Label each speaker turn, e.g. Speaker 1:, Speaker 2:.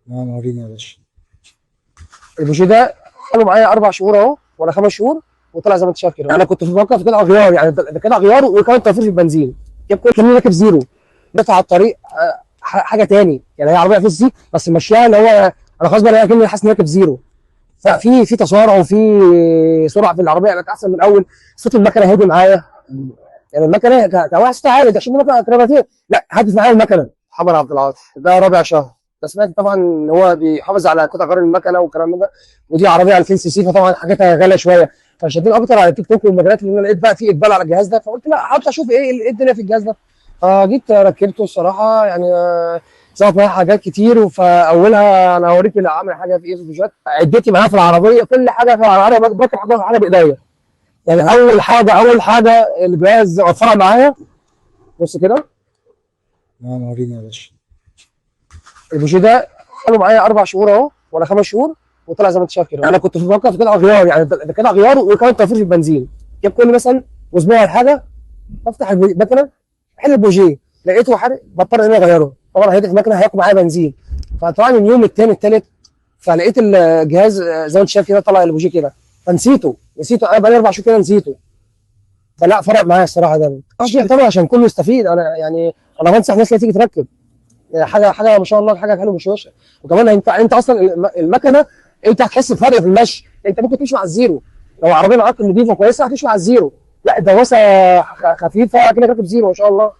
Speaker 1: وريني يا باشا.
Speaker 2: البوجيه ده قالوا معايا 4 شهور اهو ولا 5 شهور، وطلع زي ما انت شايف كده. انا كنت بفكر في قطع غيار، يعني ده قطع غيار وكمان توفير في البنزين. جاب كل راكب زيرو، دفع على الطريق حاجه تاني. يعني هي عربيه اف سي بس ماشيه اللي هو انا خلاص بقى كاني حاسس اني راكب زيرو. ففي تسارع وفي سرعه في العربيه، بقت احسن من الاول. صوت المكنه هادي معايا، يعني المكنه كواحد صوتها عالي، ده عشان المكنه كرافاتير. لا، هدت معايا المكنه. محمد عبد العاطي ده رابع شهر. بس سمعت طبعا ان هو بيحافظ على قطع غيار المكنه والكلام ده. ودي عربيه 2000 سي سي، فطبعا حاجاتها غاليه شويه. فشدني اكتر على التيك توك والمجالات، اللي انا لقيت بقى في اقبال على الجهاز ده، فقلت لا حاولت اشوف ايه الدنيا في الجهاز ده. فجيت ركبته الصراحه، يعني ظبط معايا حاجات كتير. فاولها انا هوريك اللي عامل حاجه في ايه في الفيديوهات. عدتي معاه في العربيه، كل حاجه في العربيه بركب حاجه بايديا. يعني اول حاجه الجهاز وفرها معايا. بص كده.
Speaker 1: وريني يا باشا.
Speaker 2: البوجيه ده قالوا معايا 4 شهور اهو ولا 5 شهور، وطلع زي ما انت شايف كده. انا كنت بفكر في قطع غيار، يعني ده قطع غيار وكمان توفير في البنزين. جاب كل مثلا اسبوع ولا حاجه، بفتح المكنه، احل البوجيه، لقيته حرق، بضطر ان انا اغيره. طبعا هيدي المكنه هياكل معايا بنزين. فطبعا اليوم الثاني الثالث، فلقيت الجهاز زي ما انت شايف كده طلع البوجيه كده. نسيته انا بقالي 4 شهور كده نسيته. فلا فرق معايا الصراحه ده. طبعا عشان كله يستفيد. انا يعني انا بنصح الناس اللي تيجي تركب. يعني حاجه ما شاء الله، حاجه حلوه مش وحشه. وكمان انت اصلا المكنه، انت هتحس بفرق في المشي. انت ممكن تمشي مع الزيرو، لو عربيه معاك نظيفه كويسه هتمشي مع الزيرو. لا، الدواسه خفيفه كده راكب زيرو ما شاء الله.